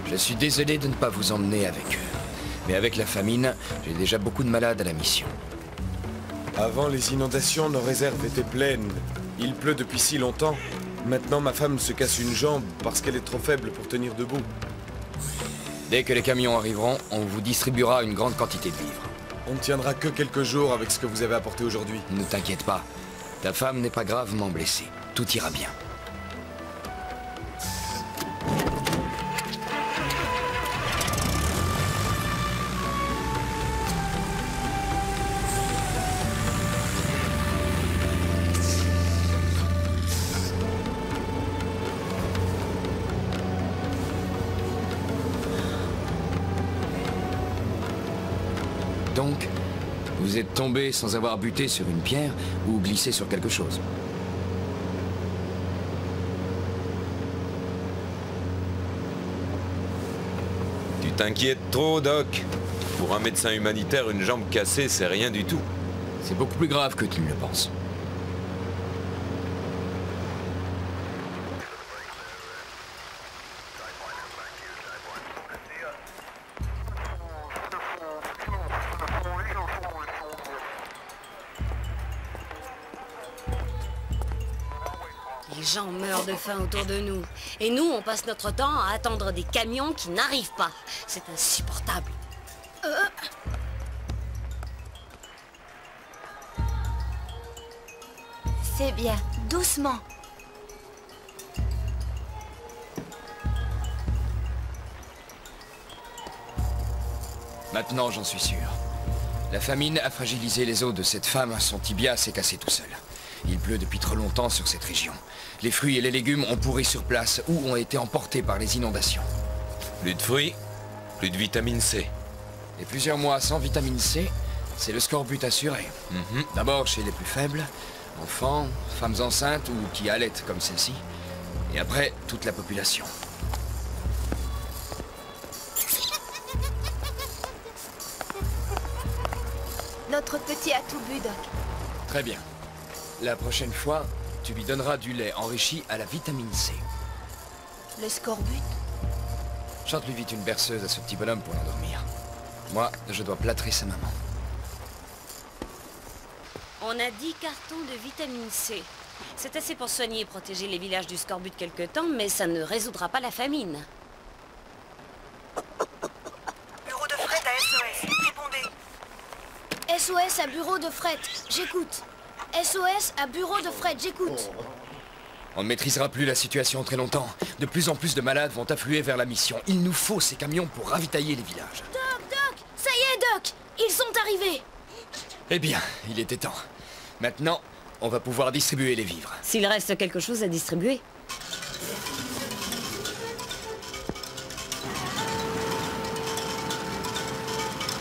Je suis désolé de ne pas vous emmener avec eux. Mais avec la famine, j'ai déjà beaucoup de malades à la mission. Avant les inondations, nos réserves étaient pleines. Il pleut depuis si longtemps. Maintenant, ma femme se casse une jambe parce qu'elle est trop faible pour tenir debout. Dès que les camions arriveront, on vous distribuera une grande quantité de vivres. On ne tiendra que quelques jours avec ce que vous avez apporté aujourd'hui. Ne t'inquiète pas. Ta femme n'est pas gravement blessée. Tout ira bien. Donc, vous êtes tombé sans avoir buté sur une pierre ou glissé sur quelque chose? Tu t'inquiètes trop, Doc. Pour un médecin humanitaire, une jambe cassée, c'est rien du tout. C'est beaucoup plus grave que tu ne le penses. Les gens meurent de faim autour de nous. Et nous, on passe notre temps à attendre des camions qui n'arrivent pas. C'est insupportable. C'est bien, doucement. Maintenant, j'en suis sûr. La famine a fragilisé les os de cette femme, son tibia s'est cassé tout seul. Il pleut depuis trop longtemps sur cette région. Les fruits et les légumes ont pourri sur place ou ont été emportés par les inondations. Plus de fruits, plus de vitamine C. Et plusieurs mois sans vitamine C, c'est le scorbut assuré. D'abord chez les plus faibles, enfants, femmes enceintes ou qui allaitent comme celle-ci. Et après, toute la population. Notre petit a tout bu, Doc. Très bien. La prochaine fois, tu lui donneras du lait enrichi à la vitamine C. Le scorbut? Chante-lui vite une berceuse à ce petit bonhomme pour l'endormir. Moi, je dois plâtrer sa maman. On a 10 cartons de vitamine C. C'est assez pour soigner et protéger les villages du scorbut quelque temps, mais ça ne résoudra pas la famine. Bureau de fret à SOS. Répondez. SOS à bureau de fret, j'écoute. SOS à bureau de fret, j'écoute. On ne maîtrisera plus la situation très longtemps. De plus en plus de malades vont affluer vers la mission. Il nous faut ces camions pour ravitailler les villages. Doc, ça y est, Doc, ils sont arrivés. Eh bien, il était temps. Maintenant, on va pouvoir distribuer les vivres. S'il reste quelque chose à distribuer.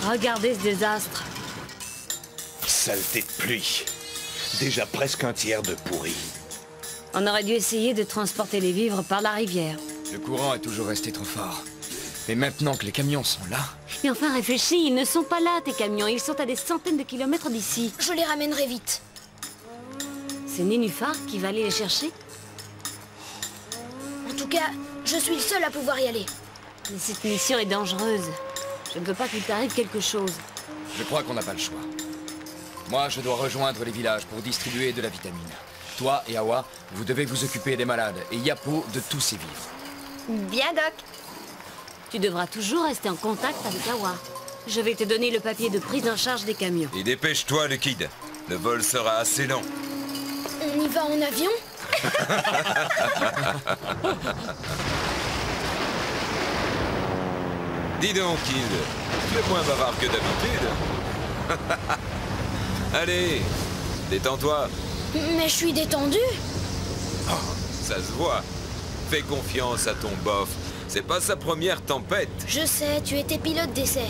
Regardez ce désastre. Saleté de pluie. Déjà presque un tiers de pourri. On aurait dû essayer de transporter les vivres par la rivière. Le courant est toujours resté trop fort. Mais maintenant que les camions sont là... Mais enfin, réfléchis, ils ne sont pas là, tes camions. Ils sont à des centaines de kilomètres d'ici. Je les ramènerai vite. C'est Nénuphar qui va aller les chercher? En tout cas, je suis le seul à pouvoir y aller. Mais cette mission est dangereuse. Je ne veux pas qu'il t'arrive quelque chose. Je crois qu'on n'a pas le choix. Moi, je dois rejoindre les villages pour distribuer de la vitamine. Toi et Awa, vous devez vous occuper des malades, et Yapo de tous ses vivres. Bien, Doc. Tu devras toujours rester en contact avec Awa. Je vais te donner le papier de prise en charge des camions. Et dépêche-toi, le kid. Le vol sera assez lent. On y va en avion? Dis donc, kid. Tu es moins bavard que d'habitude. Allez, détends-toi. Mais je suis détendu. Ça se voit. Fais confiance à ton bof. C'est pas sa première tempête. Je sais, tu étais pilote d'essai.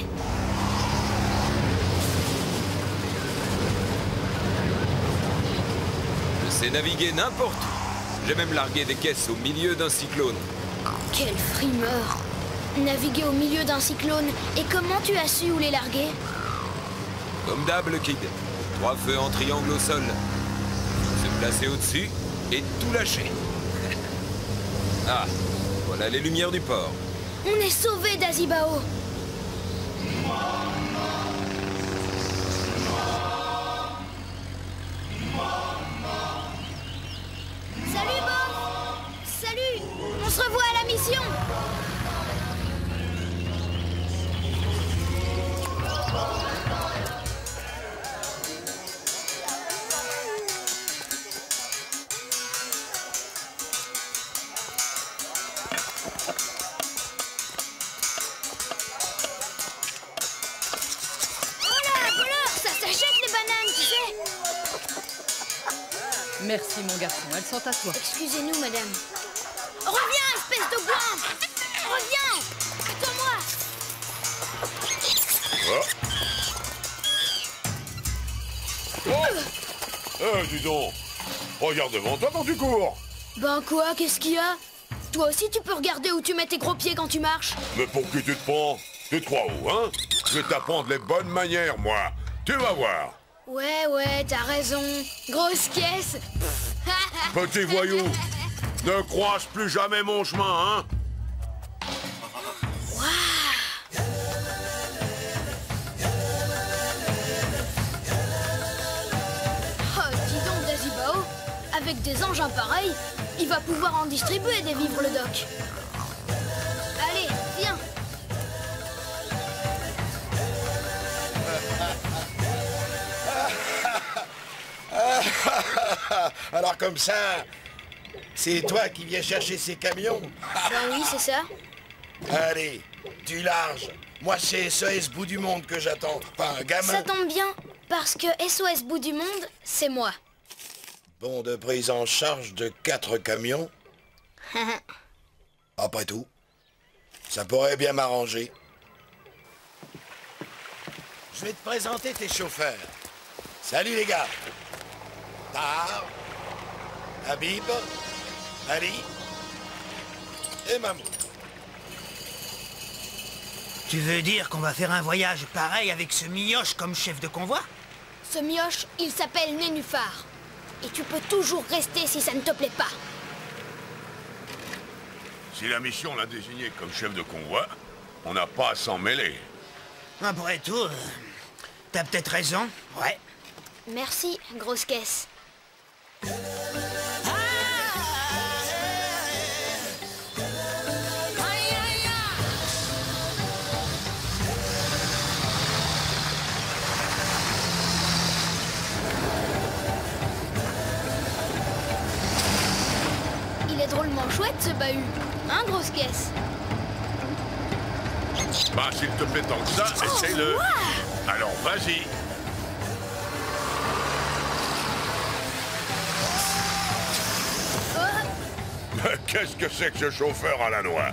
Je sais naviguer n'importe où. J'ai même largué des caisses au milieu d'un cyclone. Quel frimeur. Naviguer au milieu d'un cyclone. Et comment tu as su où les larguer? Comme d'hab, le kid. 3 feux en triangle au sol. Se placer au-dessus et tout lâcher. Ah, voilà les lumières du port. On est sauvés d'Azibao. Salut, Bob. Salut. On se revoit à la mission. Merci, mon garçon. Elles sont à toi. Excusez-nous, madame. Reviens, espèce de gouin! Reviens! Attends-moi! Dis donc. Regarde devant toi quand tu cours. Ben quoi, qu'est-ce qu'il y a? Toi aussi, tu peux regarder où tu mets tes gros pieds quand tu marches. Mais pour qui tu te prends? Tu te crois où, hein? Je vais t'apprendre les bonnes manières, moi. Tu vas voir. Ouais, t'as raison. Grosse caisse. Petit voyou, ne croise plus jamais mon chemin, hein? Oh, dis donc, Dazibao, avec des engins pareils, il va pouvoir en distribuer des vivres, le doc. Allez, viens. Alors comme ça, c'est toi qui viens chercher ces camions? Ben oui, c'est ça. Allez, du large. Moi, c'est SOS Bout du Monde que j'attends, pas un gamin. Ça tombe bien, parce que SOS Bout du Monde, c'est moi. Bon de prise en charge de 4 camions. Après tout, ça pourrait bien m'arranger. Je vais te présenter tes chauffeurs. Salut les gars. Tahar, Habib, Ali et Mamou. Tu veux dire qu'on va faire un voyage pareil avec ce mioche comme chef de convoi? Ce mioche, il s'appelle Nénuphar. Et tu peux toujours rester si ça ne te plaît pas. Si la mission l'a désigné comme chef de convoi, on n'a pas à s'en mêler. Après tout, t'as peut-être raison, ouais. Merci, grosse caisse. Il est drôlement chouette ce bahut, hein, grosse caisse? Bah, s'il te plaît tant que ça, essaye-le. Alors, vas-y. Qu'est-ce que c'est que ce chauffeur à la noix?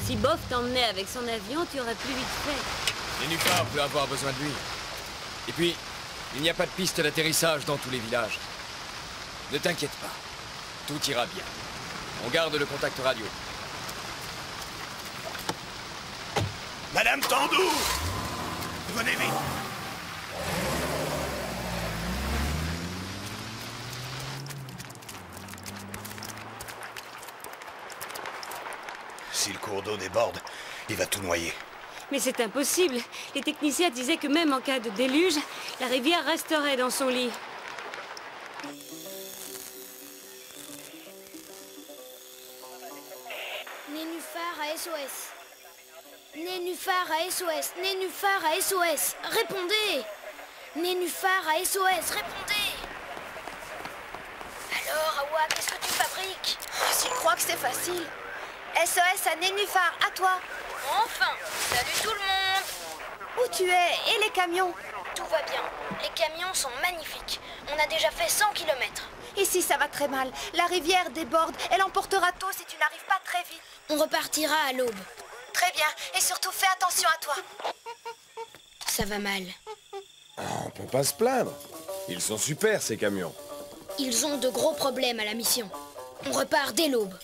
Si Bof t'emmenait avec son avion, tu aurais plus vite fait. Nénuphar peut avoir besoin de lui. Et puis, il n'y a pas de piste d'atterrissage dans tous les villages. Ne t'inquiète pas. Tout ira bien. On garde le contact radio. Madame Tandou! Venez vite! Si le cours d'eau déborde, il va tout noyer. Mais c'est impossible. Les techniciens disaient que même en cas de déluge, la rivière resterait dans son lit. Nénuphar à SOS. Nénuphar à SOS. Nénuphar à SOS. Répondez. Nénuphar à SOS. Répondez. Alors, Awa, qu'est-ce que tu fabriques? S'il croit que c'est facile. SOS à Nénuphar, à toi. Enfin. Salut tout le monde. Où tu es? Et les camions? Tout va bien. Les camions sont magnifiques. On a déjà fait 100 km. Ici, ça va très mal. La rivière déborde. Elle emportera tout si tu n'arrives pas très vite. On repartira à l'aube. Très bien. Et surtout, fais attention à toi. Ça va mal. On peut pas se plaindre. Ils sont super, ces camions. Ils ont de gros problèmes à la mission. On repart dès l'aube.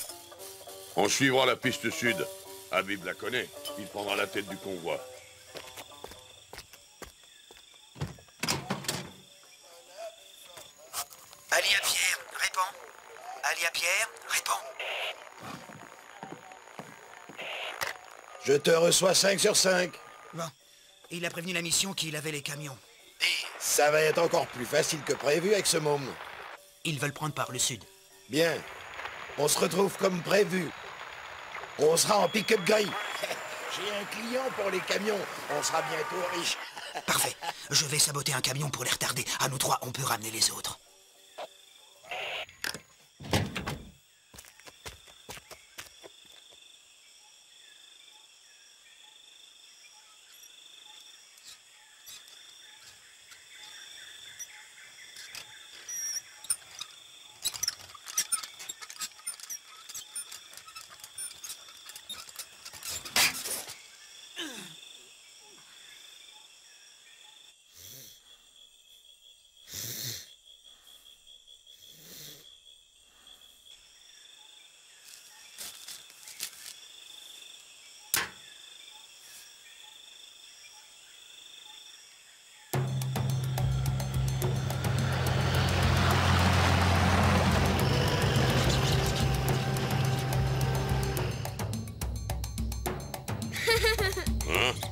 On suivra la piste sud. Habib la connaît. Il prendra la tête du convoi. Ali à Pierre, réponds. Ali à Pierre, réponds. Je te reçois 5 sur 5. Bon, il a prévenu la mission qu'il avait les camions. Ça va être encore plus facile que prévu avec ce môme. Ils veulent prendre par le sud. Bien. On se retrouve comme prévu. On sera en pick-up gris. J'ai un client pour les camions. On sera bientôt riche. Parfait. Je vais saboter un camion pour les retarder. À nous trois, on peut ramener les autres.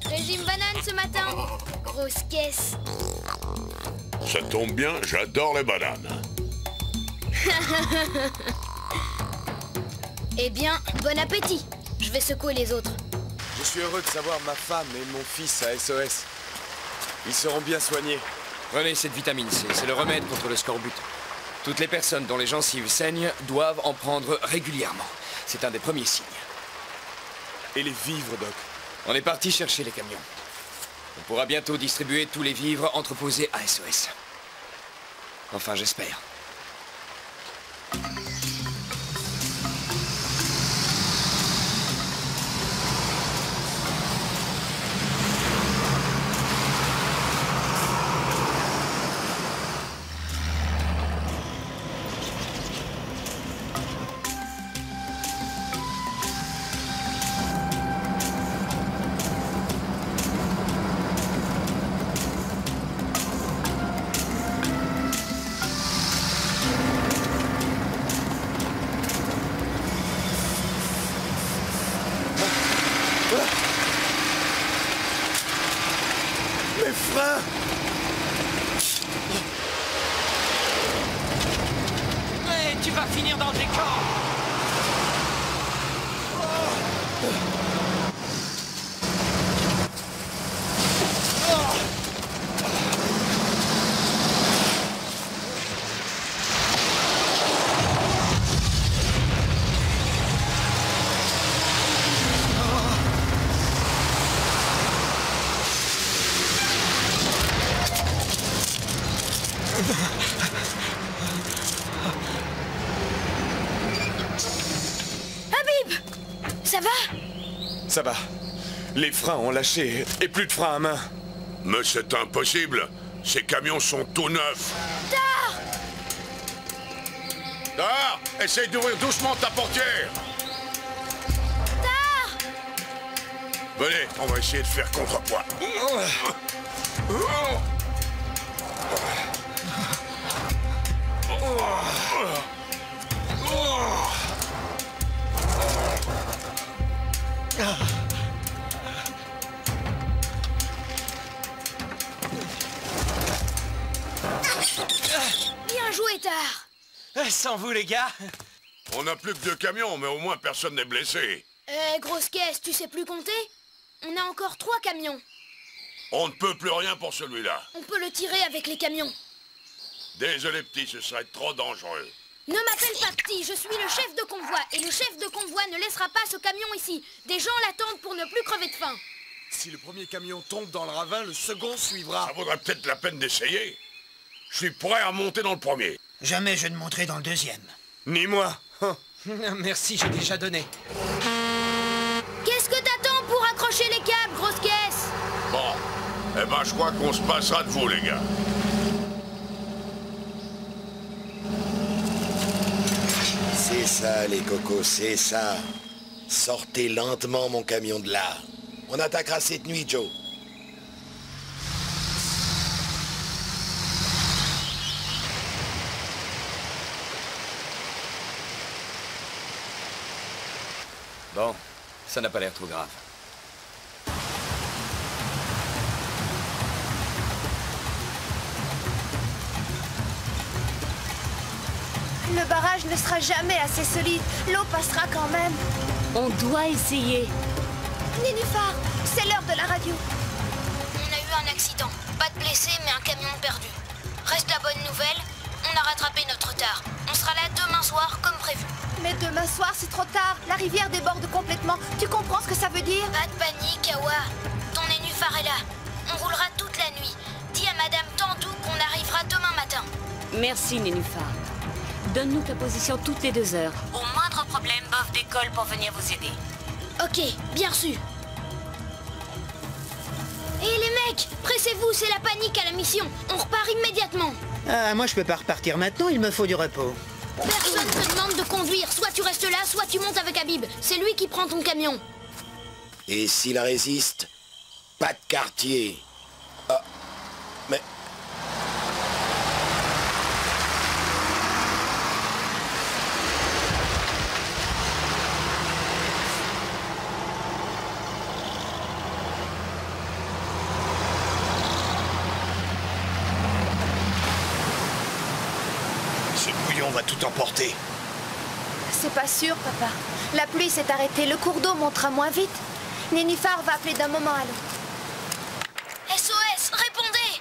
Régime banane ce matin. Grosse caisse. Ça tombe bien, j'adore les bananes. Eh bien, bon appétit. Je vais secouer les autres. Je suis heureux de savoir ma femme et mon fils à SOS. Ils seront bien soignés. Prenez cette vitamine C, c'est le remède contre le scorbut. Toutes les personnes dont les gencives saignent doivent en prendre régulièrement. C'est un des premiers signes. Et les vivres, Doc? On est parti chercher les camions. On pourra bientôt distribuer tous les vivres entreposés à SOS. Enfin, j'espère. Mes freins! Ouais, tu vas finir dans le décor. Habib! Ça va? Ça va. Les freins ont lâché et plus de freins à main. Mais c'est impossible. Ces camions sont tout neufs. Tard! Tard! Essaye d'ouvrir doucement ta portière. Tard! Venez, on va essayer de faire contrepoids. Sans vous, les gars. On n'a plus que 2 camions, mais au moins personne n'est blessé. Grosse caisse, tu sais plus compter? On a encore 3 camions. On ne peut plus rien pour celui-là. On peut le tirer avec les camions. Désolé petit, ce serait trop dangereux. Ne m'appelle pas petit, je suis le chef de convoi. Et le chef de convoi ne laissera pas ce camion ici. Des gens l'attendent pour ne plus crever de faim. Si le premier camion tombe dans le ravin, le second suivra. Ça vaudrait peut-être la peine d'essayer. Je suis prêt à monter dans le premier. Jamais je ne monterai dans le deuxième. Ni moi. Merci, j'ai déjà donné. Qu'est-ce que t'attends pour accrocher les câbles, grosse caisse? Bon, eh ben je crois qu'on se passera de vous, les gars. C'est ça, les cocos, c'est ça. Sortez lentement mon camion de là. On attaquera cette nuit, Joe. Bon, ça n'a pas l'air trop grave. Le barrage ne sera jamais assez solide. L'eau passera quand même. On doit essayer. Nénuphar, c'est l'heure de la radio. On a eu un accident. Pas de blessés, mais un camion perdu. Reste la bonne nouvelle, on a rattrapé notre retard. On sera là demain soir, comme prévu. Mais demain soir, c'est trop tard. La rivière déborde complètement. Tu comprends ce que ça veut dire? Pas de panique, Awa. Ton nénuphar est là. On roulera toute la nuit. Dis à Madame Tandou qu'on arrivera demain matin. Merci, Nénuphar. Donne-nous ta position toutes les 2 heures. Au moindre problème, Bof décolle pour venir vous aider. Ok, bien reçu. Hé les mecs, pressez-vous, c'est la panique à la mission. On repart immédiatement. Ah, moi je peux pas repartir maintenant, il me faut du repos. Personne ne te demande de conduire. Soit tu restes là, soit tu montes avec Habib. C'est lui qui prend ton camion. Et s'il résiste, pas de quartier. Ah, mais... Ce bouillon va tout emporter. C'est pas sûr, papa. La pluie s'est arrêtée, le cours d'eau montera moins vite. Nénuphar va appeler d'un moment à l'autre. SOS, répondez!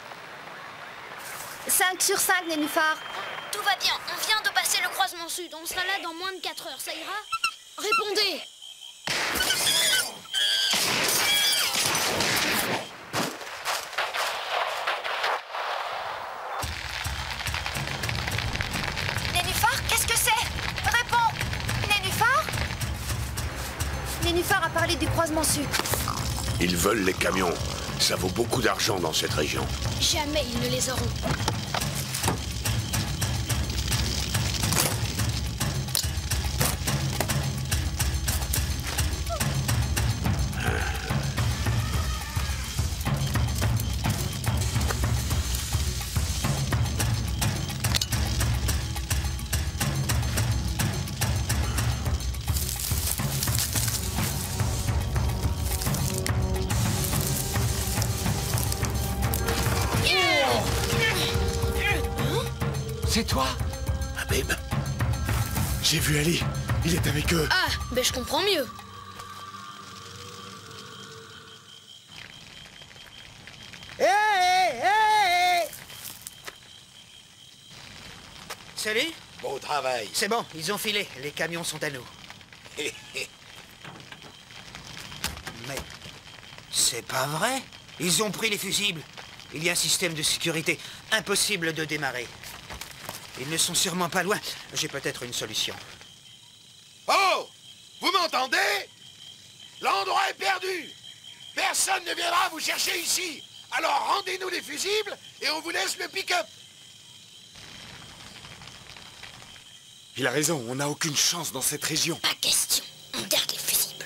5 sur 5, Nénuphar. Tout va bien, on vient de passer le croisement sud. On sera là dans moins de 4 heures, ça ira? Répondez! Nénuphar, qu'est-ce que c'est? Réponds! Nénuphar? Nénuphar a parlé du croisement sud. Ils veulent les camions. Ça vaut beaucoup d'argent dans cette région. Jamais ils ne les auront. C'est toi? Habib, j'ai vu Ali. Il est avec eux. Ah, ben je comprends mieux. Salut? Bon travail. C'est bon, ils ont filé. Les camions sont à nous. Mais c'est pas vrai. Ils ont pris les fusibles. Il y a un système de sécurité. Impossible de démarrer. Ils ne sont sûrement pas loin. J'ai peut-être une solution. Oh! Vous m'entendez? L'endroit est perdu. Personne ne viendra vous chercher ici. Alors rendez-nous les fusibles et on vous laisse le pick-up. Il a raison, on n'a aucune chance dans cette région. Pas question. On garde les fusibles.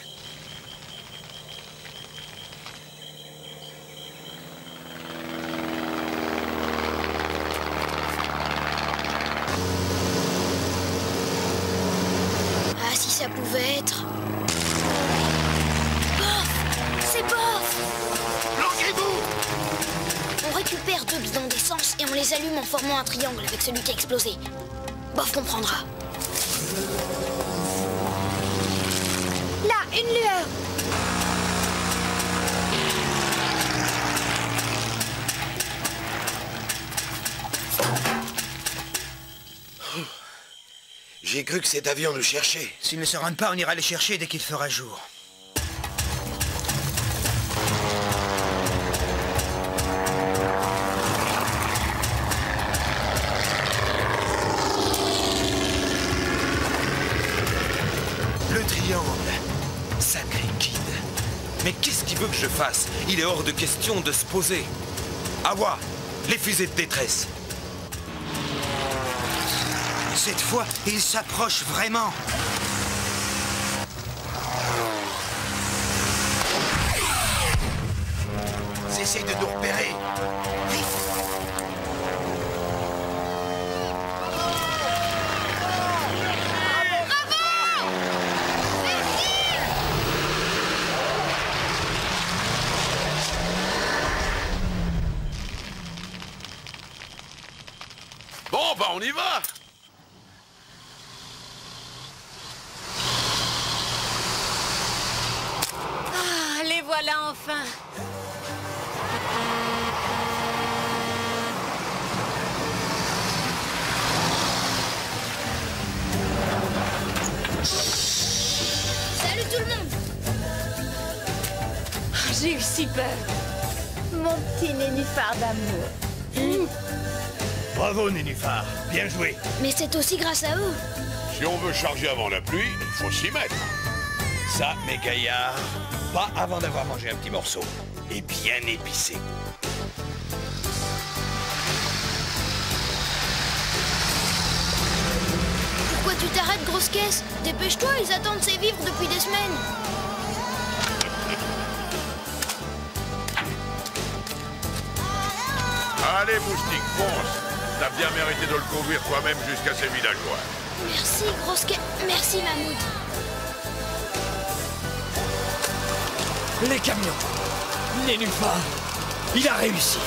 Ah, si ça pouvait être... Bof! C'est Bof! Bloquez-vous! On récupère 2 bidons d'essence et on les allume en formant un triangle avec celui qui a explosé. Bof comprendra. Là, une lueur. J'ai cru que cet avion nous cherchait. S'ils ne se rendent pas, on ira les chercher dès qu'il fera jour. Le triangle. Sacré Kid. Mais qu'est-ce qu'il veut que je fasse? Il est hors de question de se poser. Awa, les fusées de détresse. Cette fois, il s'approche vraiment. Cessez de nous repérer. Bon, bah on y va. Ah, les voilà enfin. Salut tout le monde. J'ai eu si peur. Mon petit nénuphar d'amour. Bravo, Nénuphar. Bien joué. Mais c'est aussi grâce à eux. Si on veut charger avant la pluie, il faut s'y mettre. Ça, mes gaillards, pas avant d'avoir mangé un petit morceau. Et bien épicé. Pourquoi tu t'arrêtes, grosse caisse? Dépêche-toi, ils attendent ces vivres depuis des semaines. Allez, moustique, fonce. T'as bien mérité de le conduire toi-même jusqu'à ces villageois. Merci, grosse caisse. Merci, Mammouth. Les camions. Nénuphar. Il a réussi.